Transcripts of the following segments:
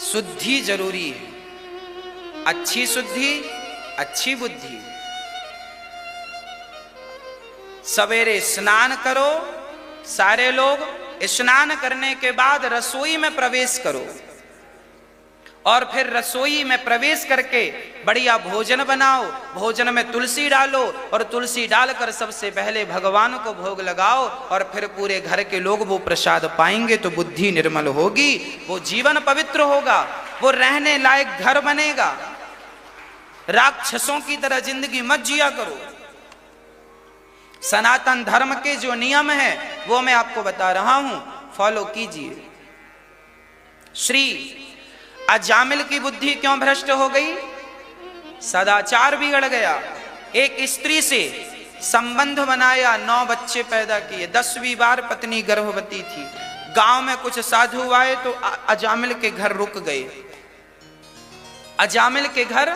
शुद्धि जरूरी है, अच्छी शुद्धि, अच्छी बुद्धि। सवेरे स्नान करो, सारे लोग स्नान करने के बाद रसोई में प्रवेश करो और फिर रसोई में प्रवेश करके बढ़िया भोजन बनाओ। भोजन में तुलसी डालो और तुलसी डालकर सबसे पहले भगवान को भोग लगाओ और फिर पूरे घर के लोग वो प्रसाद पाएंगे तो बुद्धि निर्मल होगी, वो जीवन पवित्र होगा, वो रहने लायक घर बनेगा। राक्षसों की तरह जिंदगी मत जिया करो। सनातन धर्म के जो नियम है वो मैं आपको बता रहा हूं, फॉलो कीजिए। श्री अजामिल की बुद्धि क्यों भ्रष्ट हो गई? सदाचार बिगड़ गया। एक स्त्री से संबंध बनाया, 9 बच्चे पैदा किए, 10वीं बार पत्नी गर्भवती थी। गांव में कुछ साधु आए तो अजामिल के घर रुक गए। अजामिल के घर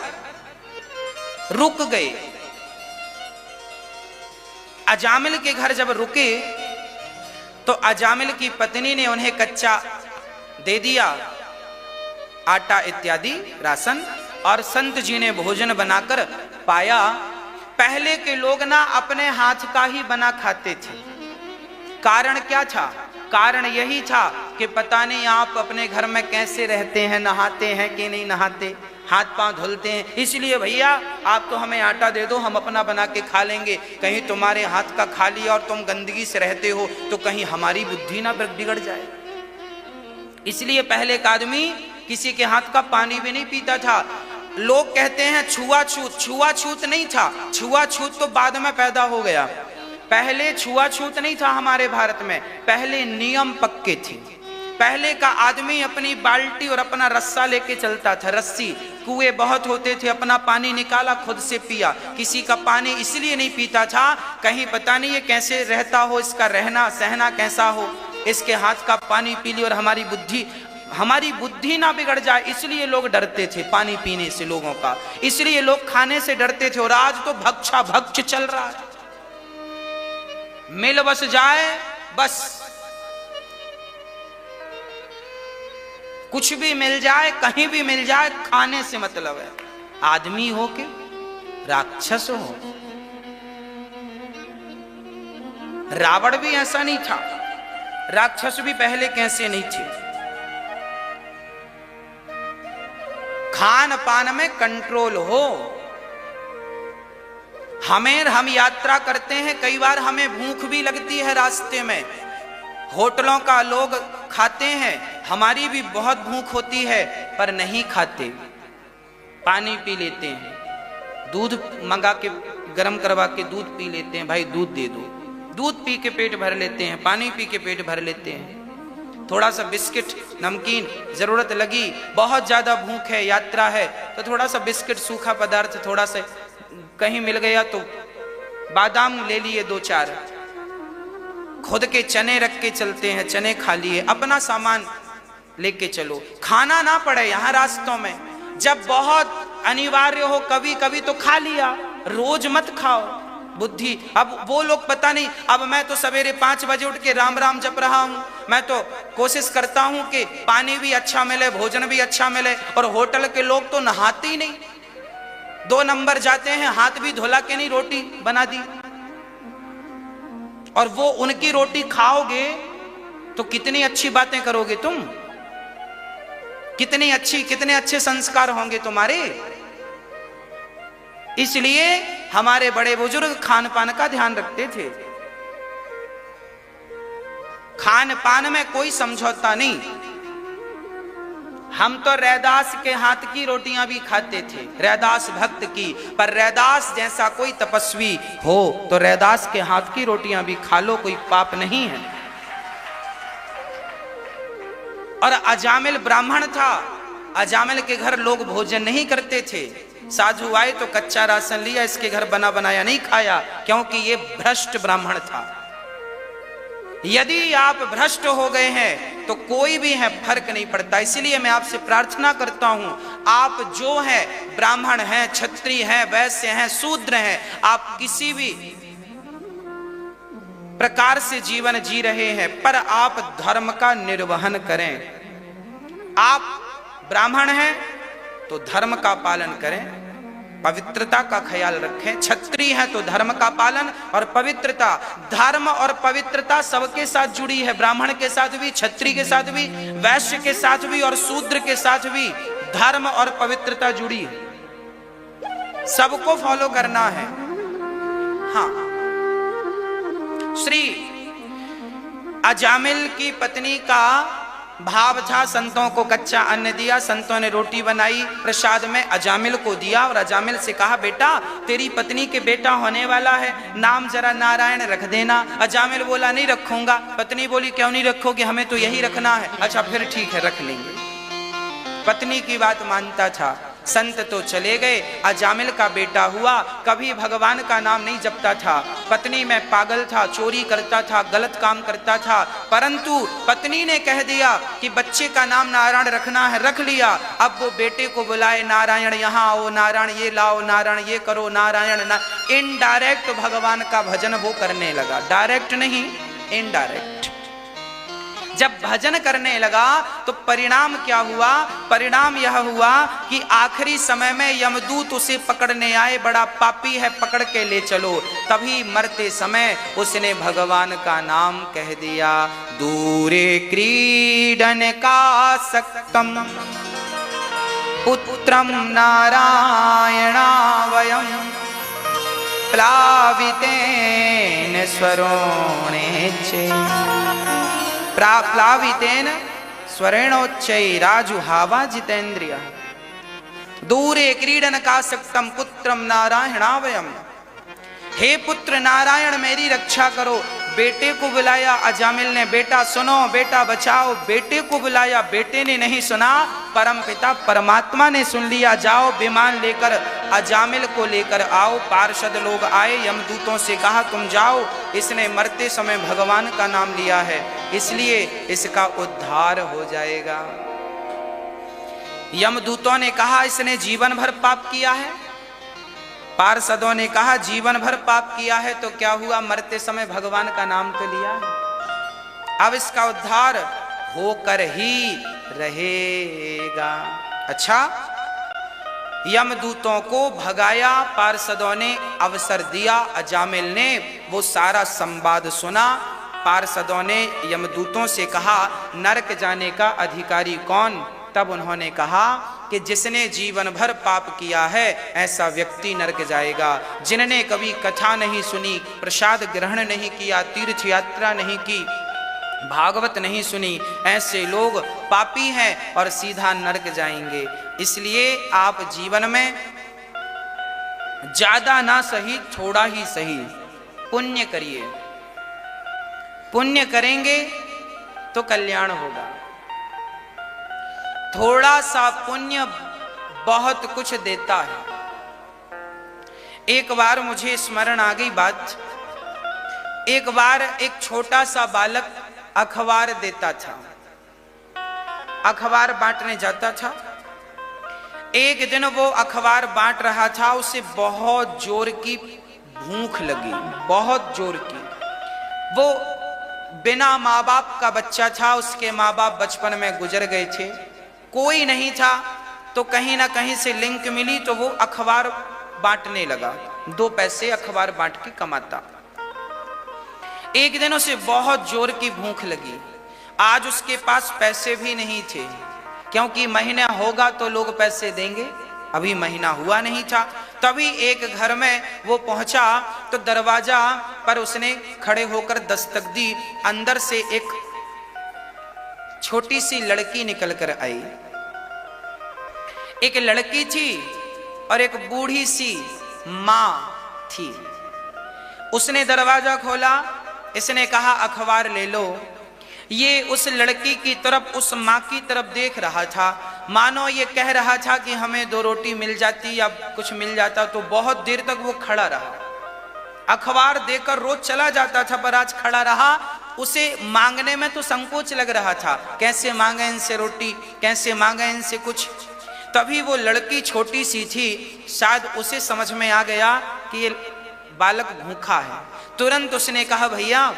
रुक गए। अजामिल के घर जब रुके तो अजामिल की पत्नी ने उन्हें कच्चा दे दिया, आटा इत्यादि राशन, और संत जी ने भोजन बनाकर पाया। पहले के लोग ना अपने हाथ का ही बना खाते थे। कारण क्या था? कारण यही था कि पता नहीं आप अपने घर में कैसे रहते हैं, नहाते हैं कि नहीं नहाते, हाथ पांव धुलते हैं, इसलिए भैया आप तो हमें आटा दे दो, हम अपना बना के खा लेंगे। कहीं तुम्हारे हाथ का खा लिया और तुम गंदगी से रहते हो तो कहीं हमारी बुद्धि ना बिगड़ जाए। इसलिए पहले का आदमी किसी के हाथ का पानी भी नहीं पीता था। लोग कहते हैं छुआछूत, छुआछूत नहीं था, छुआछूत तो बाद में पैदा हो गया। पहले छुआछूत नहीं था हमारे भारत में, पहले नियम पक्के थे। पहले का आदमी अपनी बाल्टी और अपना रस्सा लेके चलता था, रस्सी। कुएं बहुत होते थे, अपना पानी निकाला, खुद से पिया। किसी का पानी इसलिए नहीं पीता था कहीं पता नहीं ये कैसे रहता हो, इसका रहना सहना कैसा हो, इसके हाथ का पानी पी लिया और हमारी बुद्धि ना बिगड़ जाए, इसलिए लोग डरते थे पानी पीने से लोगों का, इसलिए लोग खाने से डरते थे। और आज तो भक्षा भक्ष चल रहा है, मिल बस जाए बस, कुछ भी मिल जाए, कहीं भी मिल जाए, खाने से मतलब है। आदमी हो के राक्षस हो। रावण भी ऐसा नहीं था, राक्षस भी पहले कैसे नहीं थे। खान पान में कंट्रोल हो। हम यात्रा करते हैं, कई बार हमें भूख भी लगती है रास्ते में, होटलों का लोग खाते हैं, हमारी भी बहुत भूख होती है पर नहीं खाते, पानी पी लेते हैं, दूध मंगा के गर्म करवा के दूध पी लेते हैं, भाई दूध दे दो, दूध पी के पेट भर लेते हैं, पानी पी के पेट भर लेते हैं। थोड़ा सा बिस्किट नमकीन जरूरत लगी, बहुत ज्यादा भूख है, यात्रा है, तो थोड़ा सा बिस्किट सूखा पदार्थ थोड़ा सा कहीं मिल गया तो बादाम ले लिए 2-4, खुद के चने रख के चलते हैं, चने खा लिए, अपना सामान लेके चलो, खाना ना पड़े यहाँ रास्तों में। जब बहुत अनिवार्य हो कभी कभी तो खा लिया, रोज मत खाओ। बुद्धि, अब वो लोग पता नहीं, अब मैं तो सवेरे 5 बजे उठ के राम राम जप रहा हूं, मैं तो कोशिश करता हूं कि पानी भी अच्छा मिले, भोजन भी अच्छा मिले, और होटल के लोग तो नहाते ही नहीं, 2 नंबर जाते हैं, हाथ भी धुला के नहीं रोटी बना दी, और वो उनकी रोटी खाओगे तो कितनी अच्छी बातें करोगे तुम, कितने अच्छे संस्कार होंगे तुम्हारे। इसलिए हमारे बड़े बुजुर्ग खान पान का ध्यान रखते थे। खान पान में कोई समझौता नहीं। हम तो रैदास के हाथ की रोटियां भी खाते थे, रैदास भक्त की, पर रैदास जैसा कोई तपस्वी हो तो रैदास के हाथ की रोटियां भी खा लो, कोई पाप नहीं है। और अजामिल ब्राह्मण था, अजामिल के घर लोग भोजन नहीं करते थे। साधु आए तो कच्चा राशन लिया, इसके घर बना बनाया नहीं खाया, क्योंकि ये भ्रष्ट ब्राह्मण था। यदि आप भ्रष्ट हो गए हैं तो कोई भी है फर्क नहीं पड़ता। इसलिए मैं आपसे प्रार्थना करता हूं, आप जो है ब्राह्मण हैं, क्षत्रिय हैं, वैश्य हैं, शूद्र हैं, आप किसी भी प्रकार से जीवन जी रहे हैं, पर आप धर्म का निर्वहन करें। आप ब्राह्मण हैं तो धर्म का पालन करें, पवित्रता का ख्याल रखें। क्षत्रिय हैं तो धर्म का पालन और पवित्रता। धर्म और पवित्रता सबके साथ जुड़ी है, ब्राह्मण के साथ भी, क्षत्रिय के साथ भी, वैश्य के साथ भी और शूद्र के साथ भी धर्म और पवित्रता जुड़ी है, सबको फॉलो करना है। हाँ, श्री अजामिल की पत्नी का भाव था, संतों को कच्चा अन्न दिया, संतों ने रोटी बनाई, प्रसाद में अजामिल को दिया और अजामिल से कहा बेटा तेरी पत्नी के बेटा होने वाला है, नाम जरा नारायण रख देना। अजामिल बोला नहीं रखूंगा। पत्नी बोली क्यों नहीं रखोगे, हमें तो यही रखना है। अच्छा फिर ठीक है रख लेंगे। पत्नी की बात मानता था। संत तो चले गए, अजामिल का बेटा हुआ, कभी भगवान का नाम नहीं जपता था, पत्नी में पागल था, चोरी करता था, गलत काम करता था, परंतु पत्नी ने कह दिया कि बच्चे का नाम नारायण रखना है, रख लिया। अब वो बेटे को बुलाए, नारायण यहाँ आओ, नारायण ये लाओ, नारायण ये करो, नारायण ना, इनडायरेक्ट भगवान का भजन वो करने लगा, डायरेक्ट नहीं इनडायरेक्ट। जब भजन करने लगा तो परिणाम क्या हुआ? परिणाम यह हुआ कि आखिरी समय में यमदूत उसे पकड़ने आए, बड़ा पापी है पकड़ के ले चलो। तभी मरते समय उसने भगवान का नाम कह दिया। दूरे क्रीडन का सक्तम पुत्रम नारायणा वयम प्लावितेन स्वरोणेचे प्लावितेन स्वरेणोच्चै राजुहावा जितेन्द्रिय। दूरे क्रीडन का सक्तम पुत्रम नारायणावयम। हे पुत्र नारायण मेरी रक्षा करो। बेटे को बुलाया अजामिल ने, बेटा सुनो, बेटा बचाओ। बेटे को बुलाया, बेटे ने नहीं सुना, परम पिता परमात्मा ने सुन लिया। जाओ विमान लेकर अजामिल को लेकर आओ। पार्षद लोग आए, यमदूतों से कहा तुम जाओ, इसने मरते समय भगवान का नाम लिया है, इसलिए इसका उद्धार हो जाएगा। यमदूतों ने कहा इसने जीवन भर पाप किया है। पार्षदों ने कहा जीवन भर पाप किया है तो क्या हुआ, मरते समय भगवान का नाम तो लिया है, अब इसका उद्धार होकर ही रहेगा। अच्छा, यमदूतों को भगाया, पार्षदों ने अवसर दिया, अजामिल ने वो सारा संवाद सुना। पार्षदों ने यमदूतों से कहा नरक जाने का अधिकारी कौन? तब उन्होंने कहा कि जिसने जीवन भर पाप किया है ऐसा व्यक्ति नरक जाएगा। जिनने कभी कथा नहीं सुनी, प्रसाद ग्रहण नहीं किया, तीर्थ यात्रा नहीं की, भागवत नहीं सुनी, ऐसे लोग पापी हैं और सीधा नरक जाएंगे। इसलिए आप जीवन में ज्यादा ना सही, थोड़ा ही सही पुण्य करिए। पुण्य करेंगे तो कल्याण होगा। थोड़ा सा पुण्य बहुत कुछ देता है। एक बार मुझे स्मरण आ गई बात। एक बार एक छोटा सा बालक अखबार देता था, अखबार बांटने जाता था। एक दिन वो अखबार बांट रहा था, उसे बहुत जोर की भूख लगी, बहुत जोर की। वो बिना माँ बाप का बच्चा था, उसके माँ बाप बचपन में गुजर गए थे, कोई नहीं था, तो कहीं ना कहीं से लिंक मिली तो वो अखबार बांटने लगा। 2 पैसे अखबार बांट के कमाता। एक दिन उसे बहुत जोर की भूख लगी। आज उसके पास पैसे भी नहीं थे, क्योंकि महीना होगा तो लोग पैसे देंगे, अभी महीना हुआ नहीं था। तभी एक घर में वो पहुंचा तो दरवाजा पर उसने खड़े होकर दस्तक दी। अंदर से एक छोटी सी लड़की निकल कर आई। एक लड़की थी और एक बूढ़ी सी मां थी। उसने दरवाजा खोला, इसने कहा अखबार ले लो। ये उस लड़की की तरफ, उस मां की तरफ देख रहा था, मानो ये कह रहा था कि हमें 2 रोटी मिल जाती या कुछ मिल जाता। तो बहुत देर तक वो खड़ा रहा। अखबार देकर रोज चला जाता था, पर आज खड़ा रहा। उसे मांगने में तो संकोच लग रहा था, कैसे मांगे इनसे रोटी, कैसे मांगे इनसे कुछ। तभी वो लड़की छोटी सी थी, शायद उसे समझ में आ गया कि ये बालक भूखा है। तुरंत उसने कहा भैया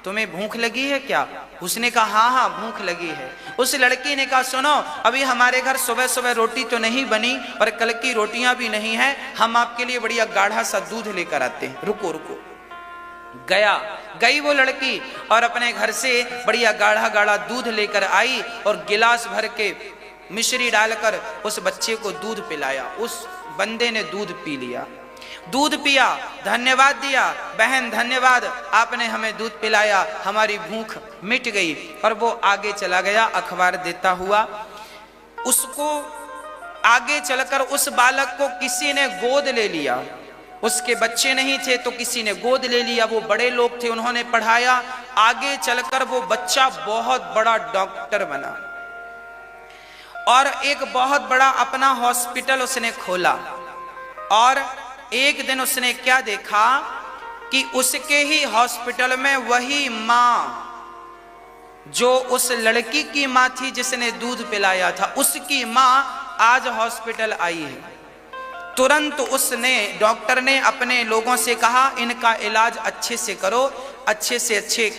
तुम्हें भूख लगी है क्या? उसने कहा हाँ हाँ भूख लगी है। उस लड़की ने कहा सुनो, अभी हमारे घर सुबह सुबह रोटी तो नहीं बनी और कल की रोटियां भी नहीं है, हम आपके लिए बढ़िया गाढ़ा सा दूध लेकर आते हैं, रुको रुको। गई वो लड़की और अपने घर से बढ़िया गाढ़ा गाढ़ा दूध लेकर आई और गिलास भर के मिश्री डालकर उस बच्चे को दूध पिलाया। उस बंदे ने दूध पी लिया, दूध पिया, धन्यवाद दिया, बहन धन्यवाद, आपने हमें दूध पिलाया, हमारी भूख मिट गई। और वो आगे चला गया अखबार देता हुआ। उसको आगे चलकर उस बालक को किसी ने गोद ले लिया, उसके बच्चे नहीं थे तो किसी ने गोद ले लिया, वो बड़े लोग थे, उन्होंने पढ़ाया। आगे चलकर वो बच्चा बहुत बड़ा डॉक्टर बना और एक बहुत बड़ा अपना हॉस्पिटल उसने खोला। और एक दिन उसने क्या देखा कि उसके ही हॉस्पिटल में वही माँ जो उस लड़की की माँ थी जिसने दूध पिलाया था, उसकी माँ आज हॉस्पिटल आई है। तुरंत उसने, डॉक्टर ने अपने लोगों से कहा इनका इलाज अच्छे से करो, अच्छे से अच्छे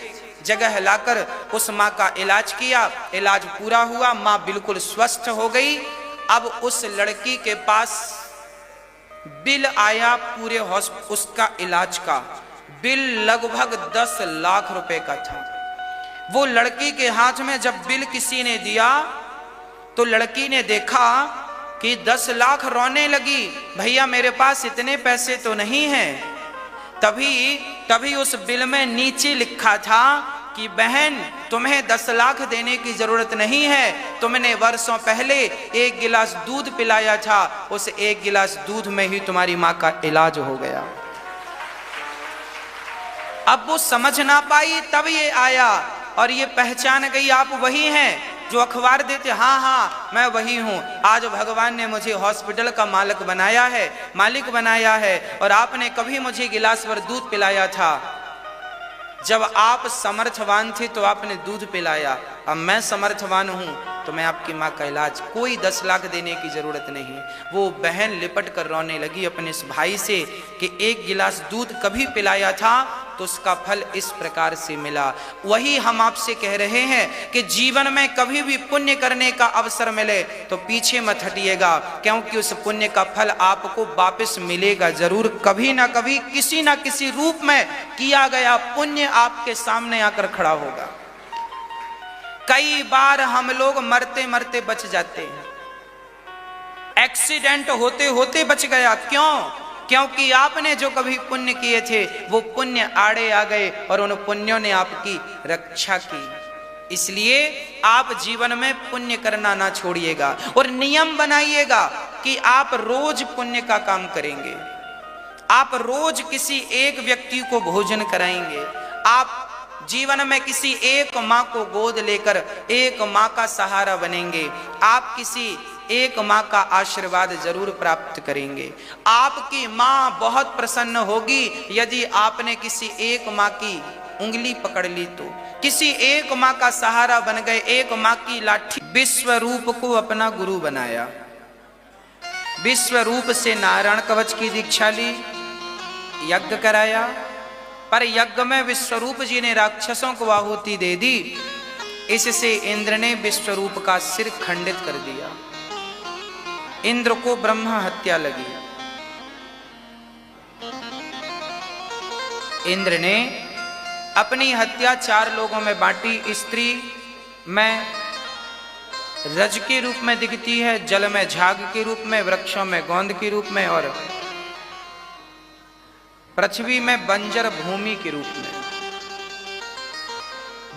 जगह लाकर उस माँ का इलाज किया। इलाज पूरा हुआ, माँ बिल्कुल स्वस्थ हो गई। अब उस लड़की के पास बिल आया पूरे उसका इलाज का बिल लगभग 10 लाख रुपए का था। वो लड़की के हाथ में जब बिल किसी ने दिया तो लड़की ने देखा कि 10 लाख, रोने लगी, भैया मेरे पास इतने पैसे तो नहीं हैं। तभी उस बिल में नीचे लिखा था कि बहन तुम्हें 10 लाख देने की जरूरत नहीं है, तुमने वर्षों पहले 1 गिलास दूध पिलाया था, उस 1 गिलास दूध में ही तुम्हारी माँ का इलाज हो गया। अब वो समझ ना पाई, तब ये आया और ये पहचान गई आप वही हैं जो अखबार देते, हाँ हाँ मैं वही हूँ। आज भगवान ने मुझे हॉस्पिटल का मालिक बनाया है और आपने कभी मुझे गिलास भर दूध पिलाया था। जब आप समर्थवान थे तो आपने दूध पिलाया, अब मैं समर्थवान हूं तो मैं आपकी माँ का इलाज, कोई 10 लाख देने की जरूरत नहीं। वो बहन लिपट कर रोने लगी अपने इस भाई से कि 1 गिलास दूध कभी पिलाया था तो उसका फल इस प्रकार से मिला। वही हम आपसे कह रहे हैं कि जीवन में कभी भी पुण्य करने का अवसर मिले तो पीछे मत हटिएगा, क्योंकि उस पुण्य का फल आपको वापस मिलेगा जरूर। कभी ना कभी किसी ना किसी रूप में किया गया पुण्य आपके सामने आकर खड़ा होगा। कई बार हम लोग मरते मरते बच जाते हैं, एक्सीडेंट होते होते बच गया, क्यों? क्योंकि आपने जो कभी पुण्य किए थे वो पुण्य आड़े आ गए और उन पुण्यों ने आपकी रक्षा की। इसलिए आप जीवन में पुण्य करना ना छोड़िएगा और नियम बनाइएगा कि आप रोज पुण्य का काम करेंगे। आप रोज किसी एक व्यक्ति को भोजन कराएंगे, आप जीवन में किसी एक माँ को गोद लेकर एक माँ का सहारा बनेंगे, आप किसी एक माँ का आशीर्वाद जरूर प्राप्त करेंगे। आपकी माँ बहुत प्रसन्न होगी यदि आपने किसी एक माँ की उंगली पकड़ ली तो, किसी एक माँ का सहारा बन गए, एक माँ की लाठी। विश्वरूप को अपना गुरु बनाया, विश्वरूप से नारायण कवच की दीक्षा ली, यज्ञ कराया, पर यज्ञ में विश्वरूप जी ने राक्षसों को आहुति दे दी। इससे इंद्र ने विश्वरूप का सिर खंडित कर दिया, इंद्र को ब्रह्म हत्या लगी। इंद्र ने अपनी हत्या 4 लोगों में बांटी। स्त्री में रज के रूप में दिखती है, जल में झाग के रूप में, वृक्षों में गोंद के रूप में और पृथ्वी में बंजर भूमि के रूप में।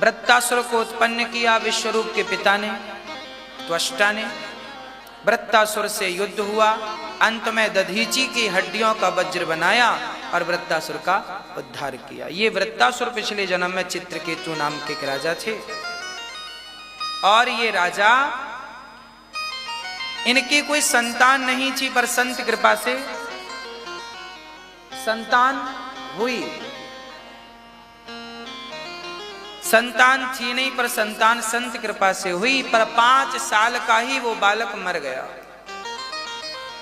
वृत्तासुर को उत्पन्न किया विश्वरूप के पिता ने, त्वष्टा ने। वृत्तासुर से युद्ध हुआ, अंत में दधीची की हड्डियों का वज्र बनाया और वृत्तासुर का उद्धार किया। ये वृत्तासुर पिछले जन्म में चित्रकेतु नाम के एक राजा थे और ये राजा, इनकी कोई संतान नहीं थी, पर संत कृपा से संतान हुई। संतान थी नहीं पर संतान संत कृपा से हुई, पर 5 साल का ही वो बालक मर गया।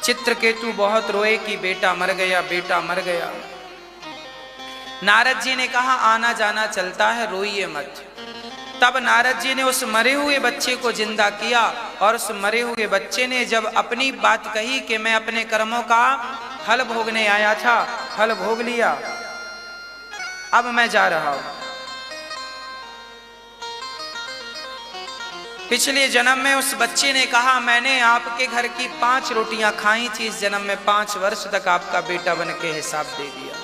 चित्रकेतु बहुत रोए कि बेटा मर गया, बेटा मर गया। नारद जी ने कहा आना जाना चलता है, रोइए मत। तब नारद जी ने उस मरे हुए बच्चे को जिंदा किया और उस मरे हुए बच्चे ने जब अपनी बात कही कि मैं अपने कर्मों का फल भोगने आया था, फल भोग लिया, अब मैं जा रहा हूं। पिछले जन्म में उस बच्चे ने कहा मैंने आपके घर की 5 रोटियां खाई थी, इस जन्म में 5 वर्ष तक आपका बेटा बन के हिसाब दे दिया।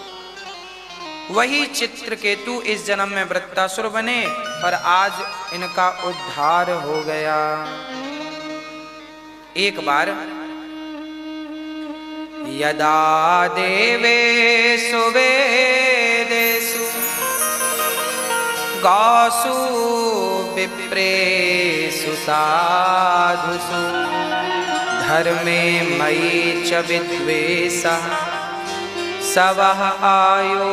वही चित्रकेतु इस जन्म में वृत्तासुर बने और आज इनका उद्धार हो गया। एक बार यदा देवेषु वेदेषु गौसु विप्रेषु साधुषु धर्मे मयि च विद्वेषः सवः आयो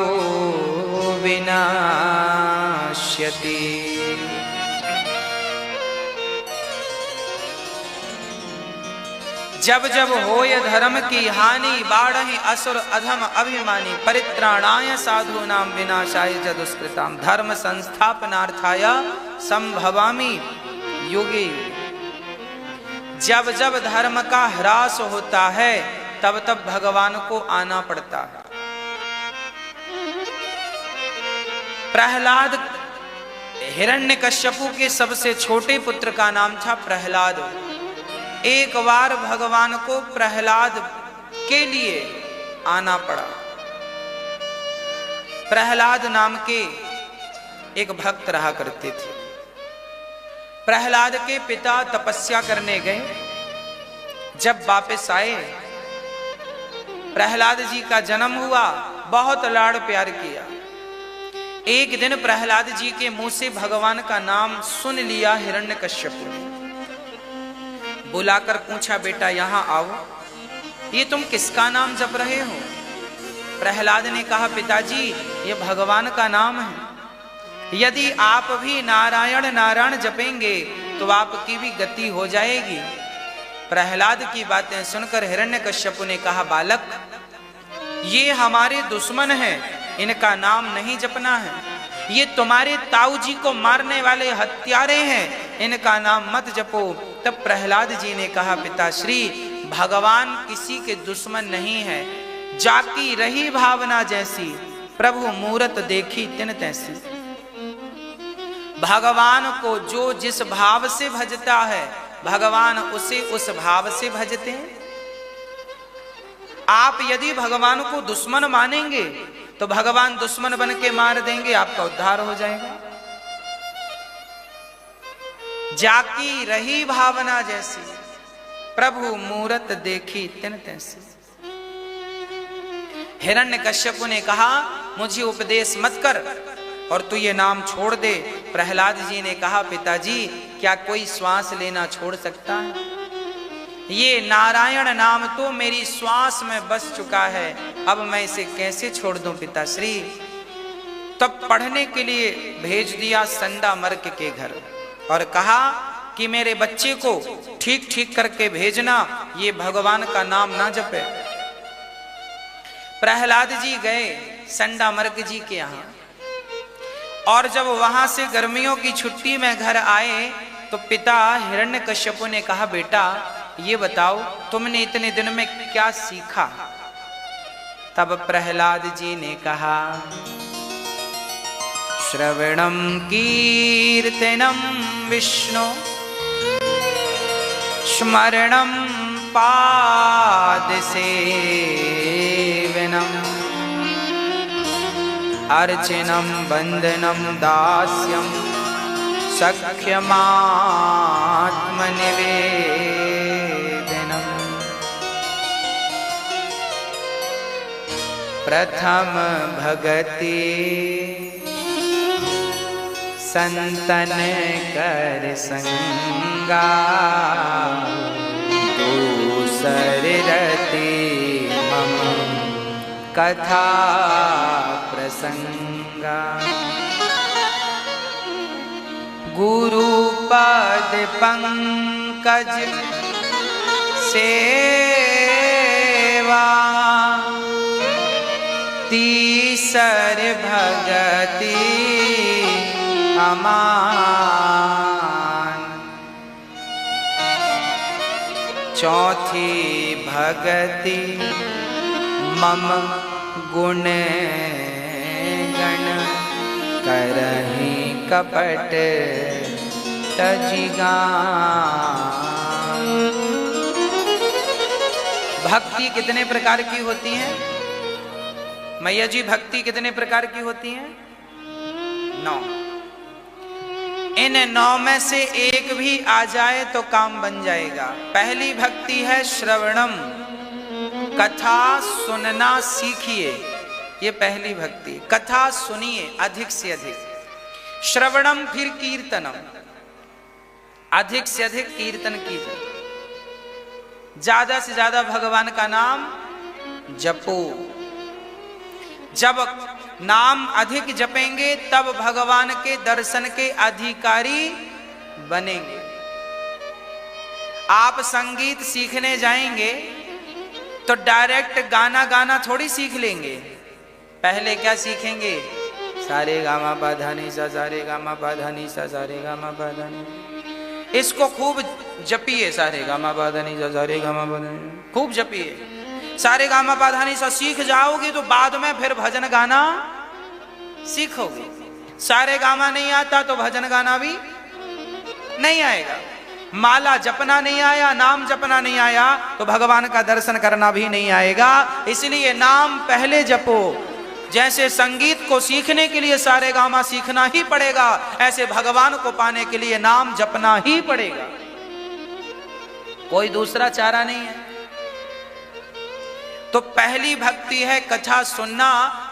विनाश्यति। जब जब होय धर्म की हानि बाढ़हि असुर अधम अभिमानी परित्राणाय साधूनां विनाशाय च दुष्कृतां धर्म संस्थापनार्थाय संभवामि युगे युगे। जब जब धर्म का ह्रास होता है तब तब भगवान को आना पड़ता है। प्रहलाद हिरण्यकश्यपु के सबसे छोटे पुत्र का नाम था प्रहलाद। एक बार भगवान को प्रहलाद के लिए आना पड़ा। प्रहलाद नाम के एक भक्त रहा करते थे। प्रहलाद के पिता तपस्या करने गए, जब वापस आए प्रहलाद जी का जन्म हुआ, बहुत लाड़ प्यार किया। एक दिन प्रहलाद जी के मुंह से भगवान का नाम सुन लिया हिरण्यकश्यपु ने। बुलाकर पूछा बेटा यहां आओ, ये तुम किसका नाम जप रहे हो? प्रहलाद ने कहा पिताजी ये भगवान का नाम है, यदि आप भी नारायण नारायण जपेंगे तो आपकी भी गति हो जाएगी। प्रहलाद की बातें सुनकर हिरण्यकश्यपु ने कहा बालक ये हमारे दुश्मन हैं, इनका नाम नहीं जपना है, ये तुम्हारे ताऊ जी को मारने वाले हत्यारे हैं, इनका नाम मत जपो। तब प्रहलाद जी ने कहा पिताश्री भगवान किसी के दुश्मन नहीं है, जाकी रही भावना जैसी प्रभु मूरत देखी तिन तैसी। भगवान को जो जिस भाव से भजता है भगवान उसे उस भाव से भजते हैं। आप यदि भगवान को दुश्मन मानेंगे तो भगवान दुश्मन बन के मार देंगे, आपका उद्धार हो जाएगा। जाकी रही भावना जैसी प्रभु मूरत देखी तिन तैसी। हिरण्यकश्यपु ने कहा मुझे उपदेश मत कर और तू ये नाम छोड़ दे। प्रहलाद जी ने कहा पिताजी क्या कोई श्वास लेना छोड़ सकता है? ये नारायण नाम तो मेरी श्वास में बस चुका है, अब मैं इसे कैसे छोड़ दूं पिताश्री। तब पढ़ने के लिए भेज दिया संडामर्क के घर और कहा कि मेरे बच्चे को ठीक ठीक करके भेजना, ये भगवान का नाम ना जपे। प्रहलाद जी गए संडामर्क जी के यहाँ और जब वहां से गर्मियों की छुट्टी में घर आए तो पिता हिरण्यकश्यपु ने कहा बेटा ये बताओ तुमने इतने दिन में क्या सीखा? तब प्रहलाद जी ने कहा श्रवणम कीर्तनम विष्णु स्मरणम पाद सेवनम अर्चनम वंदनम दास्यम सख्यमात्मनिवेदनम। प्रथम भगति संतन कर संगा दूसर रति मम कथा प्रसंगा। गुरु पद पंकज सेवा तीसर भगति हमार। चौथी भगति मम गुण गण करहि कपट तजिगा। भक्ति कितने प्रकार की होती है मैया जी? भक्ति कितने प्रकार की होती है? 9। इन 9 में से एक भी आ जाए तो काम बन जाएगा। पहली भक्ति है श्रवणम, कथा सुनना सीखिए। ये पहली भक्ति, कथा सुनिए अधिक से अधिक। श्रवणम, फिर कीर्तनम, अधिक से अधिक कीर्तन कीजिए। ज्यादा से ज्यादा भगवान का नाम जपो। जब नाम अधिक जपेंगे तब भगवान के दर्शन के अधिकारी बनेंगे। आप संगीत सीखने जाएंगे तो डायरेक्ट गाना गाना थोड़ी सीख लेंगे। पहले क्या सीखेंगे? सारे गामा पा धा नी सा, सारे गामा पा धा नी सा, सारे गामा पा धा नी। इसको खूब जपिए, सारे गामा पा धा नी सा, सारे गामा पा धा नी, खूब जपिए। सारे गामा पा धा नी सा सीख जाओगे तो बाद में फिर भजन गाना सीखोगे। सारे गामा नहीं आता तो भजन गाना भी नहीं आएगा। माला जपना नहीं आया, नाम जपना नहीं आया तो भगवान का दर्शन करना भी नहीं आएगा। इसलिए नाम पहले जपो। जैसे संगीत को सीखने के लिए सारे गामा सीखना ही पड़ेगा, ऐसे भगवान को पाने के लिए नाम जपना ही पड़ेगा। कोई दूसरा चारा नहीं है। तो पहली भक्ति है कथा सुनना,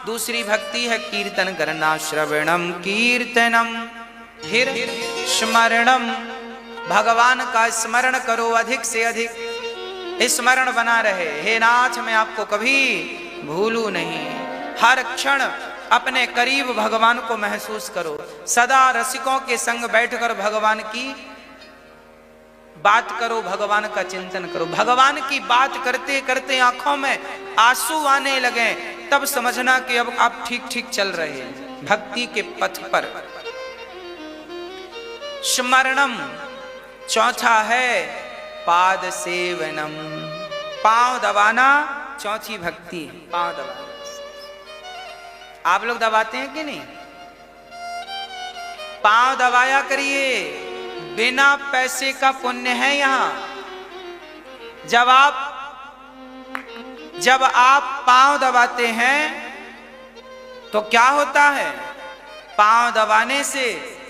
दूसरी भक्ति है कीर्तन करना। श्रवणम कीर्तनम, फिर स्मरणम, भगवान का स्मरण करो अधिक से अधिक। स्मरण बना रहे, हे नाथ मैं आपको कभी भूलू नहीं। हर क्षण अपने करीब भगवान को महसूस करो। सदा रसिकों के संग बैठकर भगवान की बात करो, भगवान का चिंतन करो। भगवान की बात करते करते आंखों में आंसू आने लगे तब समझना कि अब आप ठीक ठीक चल रहे हैं भक्ति के पथ पर। स्मरणम, चौथा है पाद सेवनम, पांव दबाना। चौथी भक्ति है पांव दबाना। आप लोग दबाते हैं कि नहीं? पांव दबाया करिए, बिना पैसे का पुण्य है यहां। जब आप पांव दबाते हैं तो क्या होता है? पांव दबाने से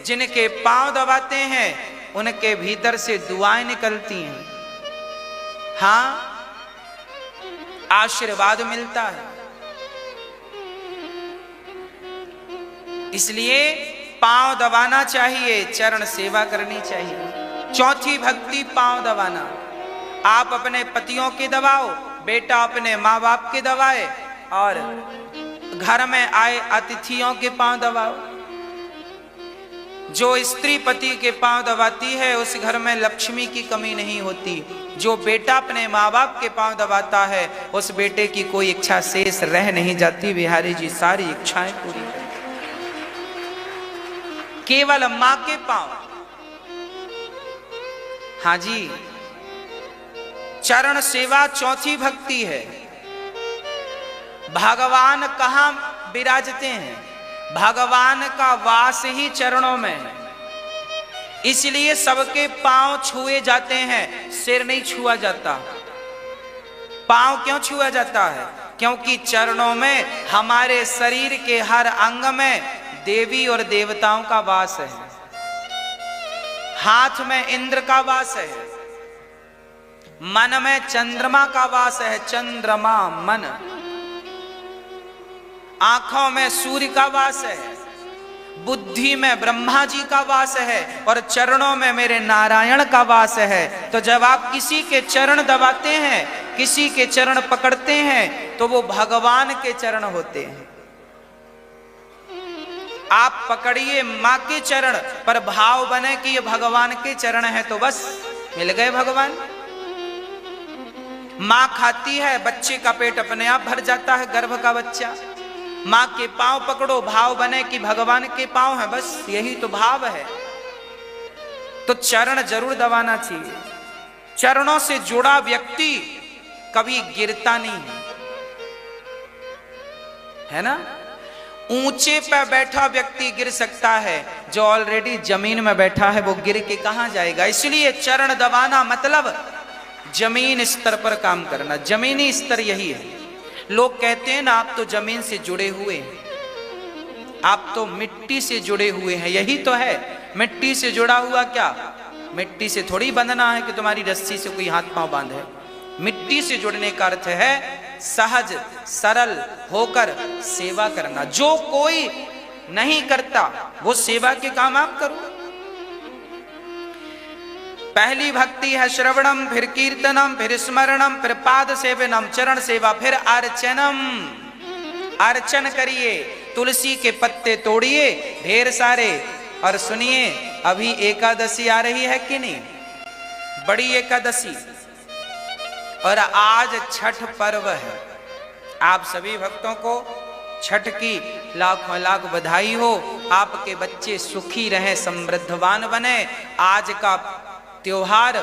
जिनके पांव दबाते हैं उनके भीतर से दुआएं निकलती हैं। हां, आशीर्वाद मिलता है। इसलिए पांव दबाना चाहिए, चरण सेवा करनी चाहिए। चौथी भक्ति पांव दबाना। आप अपने पतियों के दबाओ, बेटा अपने माँ बाप के दबाए, और घर में आए अतिथियों के पांव दबाओ। जो स्त्री पति के पांव दबाती है उस घर में लक्ष्मी की कमी नहीं होती। जो बेटा अपने माँ बाप के पांव दबाता है उस बेटे की कोई इच्छा शेष रह नहीं जाती। बिहारी जी सारी इच्छाएं पूरी करते। केवल मां के पांव। हां जी, चरण सेवा चौथी भक्ति है। भगवान कहां विराजते हैं? भगवान का वास ही चरणों में है। इसलिए सबके पांव छुए जाते हैं, सिर नहीं छुआ जाता। पांव क्यों छुआ जाता है? क्योंकि चरणों में हमारे शरीर के हर अंग में देवी और देवताओं का वास है। हाथ में इंद्र का वास है, मन में चंद्रमा का वास है, चंद्रमा मन। आंखों में सूर्य का वास है, बुद्धि में ब्रह्मा जी का वास है, और चरणों में मेरे नारायण का वास है। तो जब आप किसी के चरण दबाते हैं, किसी के चरण पकड़ते हैं, तो वो भगवान के चरण होते हैं। आप पकड़िए मां के चरण, पर भाव बने कि ये भगवान के चरण है तो बस मिल गए भगवान। मां खाती है, बच्चे का पेट अपने आप भर जाता है, गर्भ का बच्चा। मां के पांव पकड़ो, भाव बने कि भगवान के पांव है, बस यही तो भाव है। तो चरण जरूर दबाना चाहिए। चरणों से जुड़ा व्यक्ति कभी गिरता नहीं है ना। ऊंचे पर बैठा व्यक्ति गिर सकता है, जो ऑलरेडी जमीन में बैठा है वो गिर के कहां जाएगा। इसलिए चरण दबाना मतलब जमीन स्तर पर काम करना, जमीनी स्तर यही है। लोग कहते हैं ना आप तो जमीन से जुड़े हुए हैं, आप तो मिट्टी से जुड़े हुए हैं, यही तो है। मिट्टी से जुड़ा हुआ क्या, मिट्टी से थोड़ी बंधना है कि तुम्हारी रस्सी से कोई हाथ पांव बांधे। मिट्टी से जुड़ने का अर्थ है सहज सरल होकर सेवा करना। जो कोई नहीं करता वो सेवा के काम आप करो। पहली भक्ति है श्रवणम, फिर कीर्तनम, फिर स्मरणम, फिर पाद सेवनम चरण सेवा, फिर अर्चनम। अर्चन करिए, तुलसी के पत्ते तोड़िए ढेर सारे, और सुनिए अभी एकादशी आ रही है कि नहीं, बड़ी एकादशी, और आज छठ पर्व है। आप सभी भक्तों को छठ की लाखों लाख बधाई हो। आपके बच्चे सुखी रहें, समृद्धवान बने। आज का त्योहार